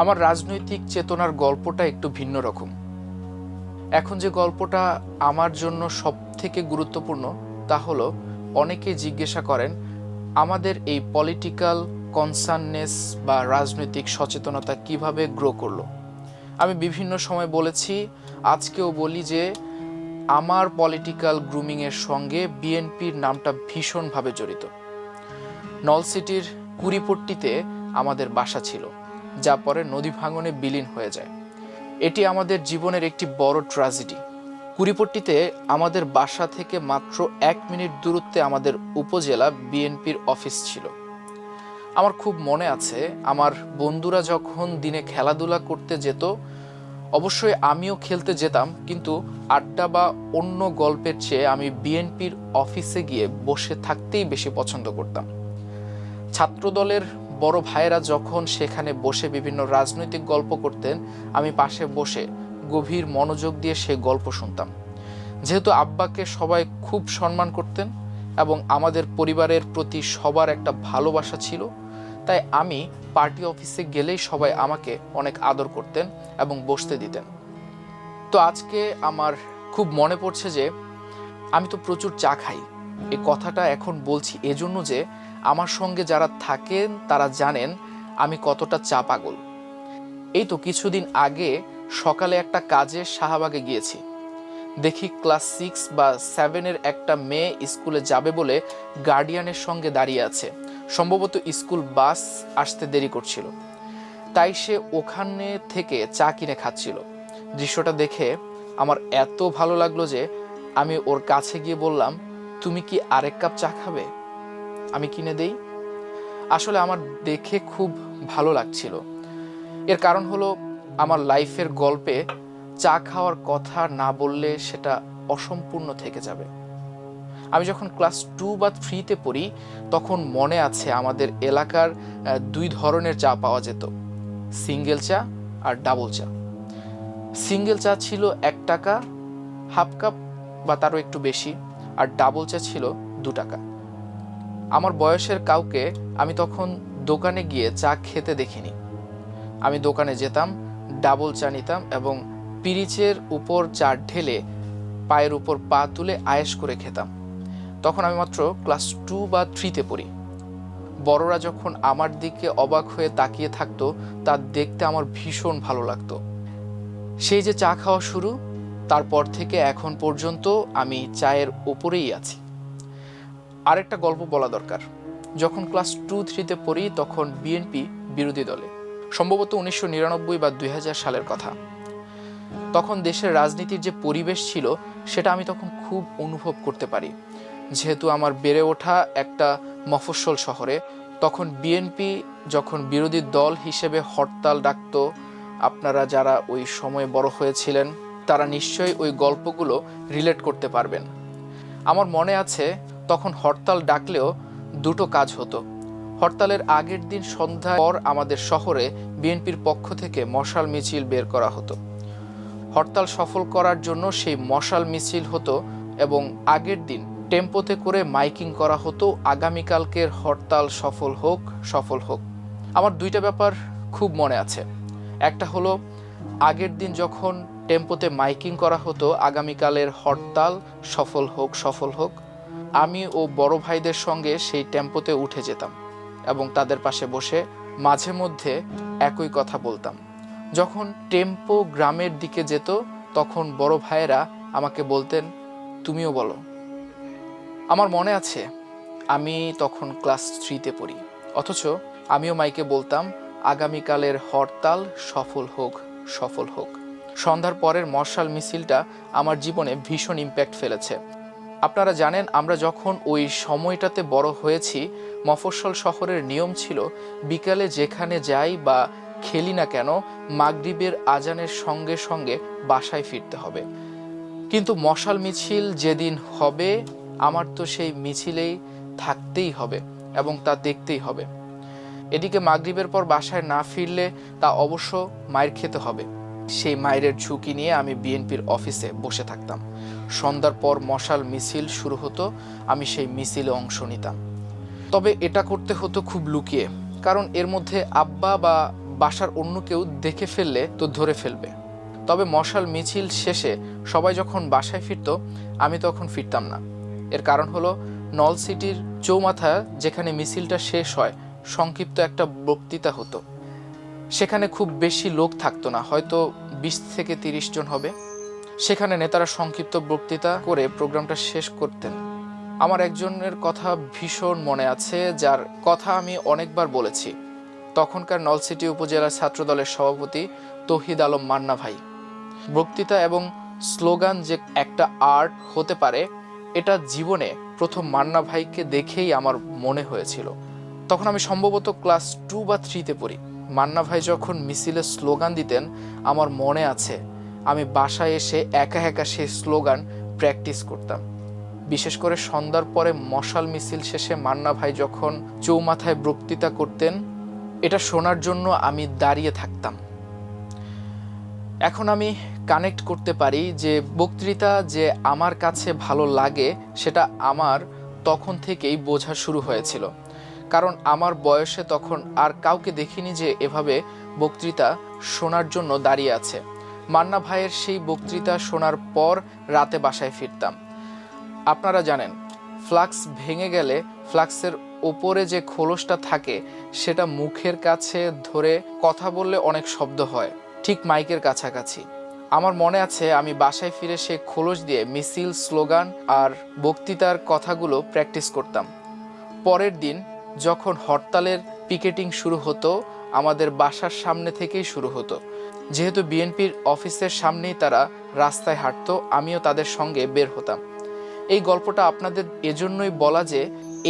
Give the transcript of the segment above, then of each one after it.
আমার রাজনৈতিক চেতনার গল্পটা একটু ভিন্ন রকম। এখন যে গল্পটা আমার জন্য সবথেকে গুরুত্বপূর্ণ তা হলো, অনেকে জিজ্ঞাসা করেন আমাদের এই পলিটিক্যাল কনসার্ননেস বা রাজনৈতিক সচেতনতা কিভাবে গ্রো করলো। আমি বিভিন্ন সময় বলেছি, আজকেও বলি যে আমার পলিটিক্যাল গ্রুমিংয়ের সঙ্গে বিএনপির নামটা ভীষণভাবে জড়িত। নলসিটির কুড়িপট্টিতে আমাদের বাসা ছিল, যা পরে নদী ভাঙনে বিলীন হয়ে যায়। এটি আমাদের জীবনের একটি বড় ট্র্যাজেডি। কুড়িপট্টিতে আমাদের বাসা থেকে মাত্র 1 মিনিট দূরত্বে আমাদের উপজেলা বিএনপির অফিস ছিল। আমার খুব মনে আছে, আমার বন্ধুরা যখন দিনে খেলাধুলা করতে যেত, অবশ্যই আমিও খেলতে যেতাম, কিন্তু আড্ডা বা অন্য গল্পের চেয়ে আমি বিএনপির অফিসে গিয়ে বসে থাকতেই বেশি পছন্দ করতাম। ছাত্রদলের বড় ভাইয়েরা যখন সেখানে বসে বিভিন্ন রাজনৈতিক গল্প করতেন, আমি পাশে বসে গভীর মনোযোগ দিয়ে সে গল্প শুনতাম। যেহেতু আব্বাকে সবাই খুব সম্মান করতেন এবং আমাদের পরিবারের প্রতি সবার একটা ভালোবাসা ছিল, তাই আমি পার্টি অফিসে গেলেই সবাই আমাকে অনেক আদর করতেন এবং বসতে দিতেন। তো আজকে আমার খুব মনে পড়ছে যে আমি তো প্রচুর চা খাই। এই কথাটা এখন বলছি এজন্য যে আমার সঙ্গে যারা থাকেন তারা জানেন আমি কতটা চা পাগল। এই তো কিছুদিন আগে সকালে একটা কাজে শাহবাগে গিয়েছি। দেখি ক্লাস 6 বা 7-এর একটা মেয়ে স্কুলে যাবে বলে গার্ডিয়ানের সঙ্গে দাঁড়িয়ে আছে। সম্ভবত স্কুল বাস আসতে দেরি করছিল, তাই সে ওখানে থেকে চা কিনে খাচ্ছিল। দৃশ্যটা দেখে আমার এত ভালো লাগলো যে আমি ওর কাছে গিয়ে বললাম, তুমি কি আরেক কাপ চা খাবে? আমি কিনে দেই। আসলে আমার দেখে খুব ভালো লাগছিল। এর কারণ হলো, আমার লাইফের গল্পে চা খাওয়ার কথা না বললে সেটা অসম্পূর্ণ থেকে যাবে। আমি যখন ক্লাস 2 বা 3-তে পড়ি, তখন মনে আছে আমাদের এলাকার 2 ধরনের চা পাওয়া যেত, সিঙ্গেল চা আর ডাবল চা। সিঙ্গেল চা ছিল 1 টাকা হাফ কাপ বা তারও একটু বেশি, আর ডাবল চা ছিল 2 টাকা। আমার বয়সের কাউকে আমি তখন দোকানে গিয়ে চা খেতে দেখিনি। আমি দোকানে যেতাম, ডাবল চা নিতাম এবং পিরিচের উপর চা ঢেলে পায়ের উপর পা তুলে আয়েশ করে খেতাম। তখন আমি মাত্র ক্লাস 2 বা 3-তে পড়ি। বড়রা যখন আমার দিকে অবাক হয়ে তাকিয়ে থাকতো, তা দেখতে আমার ভীষণ ভালো লাগতো। সেই যে চা খাওয়া শুরু, তারপর থেকে এখন পর্যন্ত আমি চায়ের উপরেই আছি। আরেকটা গল্প বলা দরকার। যখন ক্লাস 2-3-তে পড়ি, তখন বিএনপি বিরোধী দলে, সম্ভবত 1999 বা 2000 সালের কথা। তখন দেশের রাজনীতির যে পরিবেশ ছিল, সেটা আমি তখন খুব অনুভব করতে পারি। যেহেতু আমার বেড়ে ওঠা একটা মফস্বল শহরে, তখন বিএনপি যখন বিরোধী দল হিসেবে হরতাল ডাকত, আপনারা যারা ওই সময়ে বড় হয়েছিলেন তারা নিশ্চয়ই ওই গল্পগুলো রিলেট করতে পারবেন। আমার মনে আছে, তখন হরতাল ডাকলেও দুটো কাজ হতো। হরতালের আগের দিন সন্ধ্যার পর আমাদের শহরে বিএনপির পক্ষ থেকে মশাল মিছিল বের করা হতো। হরতাল সফল করার জন্য সেই মশাল মিছিল হতো এবং আগের দিন টেম্পোতে করে মাইকিং করা হতো, আগামীকালকের হরতাল সফল হোক, সফল হোক। আমার 2টা ব্যাপার খুব মনে আছে। একটা হলো, আগের দিন যখন টেম্পোতে মাইকিং করা হতো, আগামীকালের হরতাল সফল হোক, সফল হোক, আমি ও বড় ভাইদের সঙ্গে সেই টেম্পোতে উঠে যেতাম এবং তাদের পাশে বসে মাঝে মধ্যে একই কথা বলতাম। যখন টেম্পো গ্রামের দিকে যেত, তখন বড় ভাইয়েরা আমাকে বলতেন, তুমিও বলো। আমার মনে আছে, আমি তখন ক্লাস 3-তে পড়ি, অথচ আমিও মাইকে বলতাম, আগামীকালের হরতাল সফল হোক, সফল হোক। সন্ধ্যার পরের মশাল মিছিলটা আমার জীবনে ভীষণ ইম্প্যাক্ট ফেলেছে। আপনারা জানেন, আমরা যখন ওই সময়টাতে বড় হয়েছি, মফস্বল শহরের নিয়ম ছিল বিকালে যেখানে যাই বা খেলি না কেন, মাগরিবের আজানের সঙ্গে সঙ্গে বাসায় ফিরতে হবে। কিন্তু মশাল মিছিল যেদিন হবে, আমার তো সেই মিছিলেই থাকতেই হবে এবং তা দেখতেই হবে। এদিকে মাগরিবের পর বাসায় না ফিরলে তা অবশ্য মায়ের খেতে হবে। সেই মায়ের ঝুঁকি নিয়ে আমি বিএনপির অফিসে বসে থাকতাম। সন্ধ্যার পর মশাল মিছিল শুরু হতো, আমি সেই মিছিলে অংশ নিতাম। তবে এটা করতে হতো খুব লুকিয়ে, কারণ এর মধ্যে আব্বা বা বাসার অন্য কেউ দেখে ফেললে তো ধরে ফেলবে। তবে মশাল মিছিল শেষে সবাই যখন বাসায় ফিরত, আমি তখন ফিরতাম না। এর কারণ হলো নলছিটির চৌমাথা যেখানে মিছিলটা শেষ হয়, সংক্ষিপ্ত একটা বক্তৃতা হতো। সেখানে খুব বেশি লোক থাকতো না, হয়তো 20 থেকে 30 জন হবে। সেখানে নেতারা সংক্ষিপ্ত বক্তৃতা করে প্রোগ্রামটা শেষ করতেন। আমার একজনের কথা ভীষণ মনে আছে, যার কথা আমি অনেকবার বলেছি। তখনকার নলছিটি উপজেলার ছাত্রদলের সভাপতি তৌহিদ আলম মান্না ভাই। বক্তৃতা এবং স্লোগান যে একটা আর্ট হতে পারে, এটা জীবনে প্রথম মান্না ভাইকে দেখেই আমার মনে হয়েছিল। তখন আমি সম্ভবত ক্লাস 2 বা 3-তে পড়ি। মান্না ভাই যখন মিছিলে স্লোগান দিতেন, আমার মনে আছে আমি বাসায় এসে একা একা সেই স্লোগান প্র্যাকটিস করতাম। বিশেষ করে সন্ধ্যার পরে মশাল মিছিল শেষে মান্না ভাই যখন চৌমাথায় বক্তৃতা করতেন, এটা শোনার জন্য আমি দাঁড়িয়ে থাকতাম। এখন আমি কানেক্ট করতে পারি যে বক্তৃতা যে আমার কাছে ভালো লাগে সেটা আমার তখন থেকেই বোঝা শুরু হয়েছিল। কারণ আমার বয়সে তখন আর কাউকে দেখিনি যে এভাবে বক্তৃতা শোনার জন্য দাঁড়িয়ে আছে। মান্না ভাইয়ের সেই বক্তৃতা শোনার পর রাতে বাসায় ফিরতাম। আপনারা জানেন, ফ্লাক্স ভেঙে গেলে ফ্লাক্সের ওপরে যে খোলসটা থাকে সেটা মুখের কাছে ধরে কথা বললে অনেক শব্দ হয়, ঠিক মাইকের কাছাকাছি। আমার মনে আছে আমি বাসায় ফিরে সেই খোলস দিয়ে মিছিল, স্লোগান আর বক্তৃতার কথাগুলো প্র্যাকটিস করতাম। পরের দিন যখন হরতালের পিকেটিং শুরু হতো, আমাদের বাসার সামনে থেকেই শুরু হতো। যেহেতু বিএনপির অফিসের সামনেই তারা রাস্তায় হাঁটতো, আমিও তাদের সঙ্গে বের হতাম। এই গল্পটা আপনাদের এজন্যই বলা যে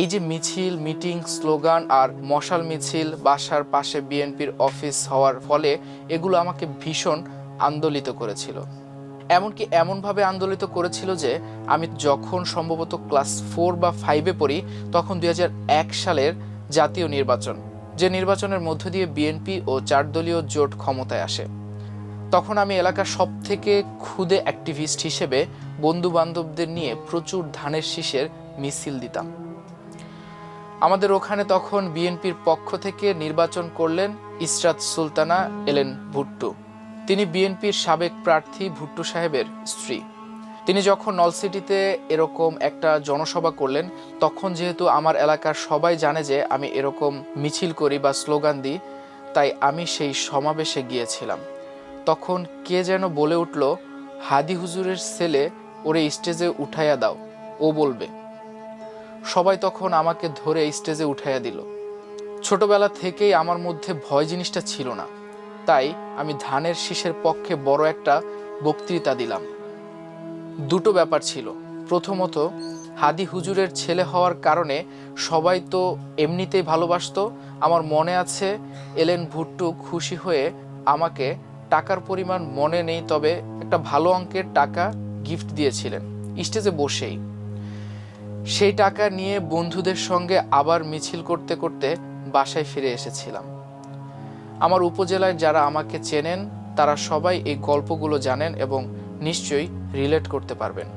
এই যে মিছিল, মিটিং, স্লোগান আর মশাল মিছিল বাসার পাশে বিএনপির অফিস হওয়ার ফলে এগুলো আমাকে ভীষণ আন্দোলিত করেছিল। এমনকি এমনভাবে আন্দোলিত করেছিল যে আমি যখন সম্ভবত ক্লাস 4 বা 5-এ পড়ি, তখন 2001 সালের জাতীয় নির্বাচন, যে নির্বাচনের মধ্য দিয়ে বিএনপি ও 4 দলীয় জোট ক্ষমতায় আসে। তখন আমি এলাকার সব থেকে ক্ষুদে অ্যাক্টিভিস্ট হিসেবে বন্ধু বান্ধবদের নিয়ে প্রচুর ধানের শীষের মিছিল দিতাম। আমাদের ওখানে তখন বিএনপির পক্ষ থেকে নির্বাচন করলেন ইসরাত সুলতানা এলেন ভুট্টো। তিনি বিএনপির সাবেক প্রার্থী ভুট্টো সাহেবের স্ত্রী। তিনি যখন নলছিটিতে এরকম একটা জনসভা করলেন, তখন যেহেতু আমার এলাকার সবাই জানে যে আমি এরকম মিছিল করি বা স্লোগান দিই, তাই আমি সেই সমাবেশে গিয়েছিলাম। তখন কে যেন বলে উঠল, হাদি হুজুরের ছেলে, ওরে স্টেজে উঠাইয়া দাও, ও বলবে। সবাই তখন আমাকে ধরে স্টেজে উঠাইয়া দিল। ছোটবেলা থেকেই আমার মধ্যে ভয় জিনিসটা ছিল না, তাই আমি ধানের শীষের পক্ষে বড় একটা বক্তৃতা দিলাম। দুটো ব্যাপার ছিল। প্রথমত, হাদি হুজুরের ছেলে হওয়ার কারণে সবাই তো এমনিতেই ভালোবাসতো। আমার মনে আছে এলেন ভুট্টো খুশি হয়ে আমাকে টাকার পরিমাণ মনে নেই, তবে একটা ভালো অঙ্কের টাকা গিফট দিয়েছিলেন স্টেজে বসেই। সেই টাকা নিয়ে বন্ধুদের সঙ্গে আবার মিছিল করতে করতে বাসায় ফিরে এসেছিলাম। আমার উপজেলায় যারা আমাকে চেনেন তারা সবাই এই গল্পগুলো জানেন এবং নিশ্চয়ই রিলেট করতে পারবেন।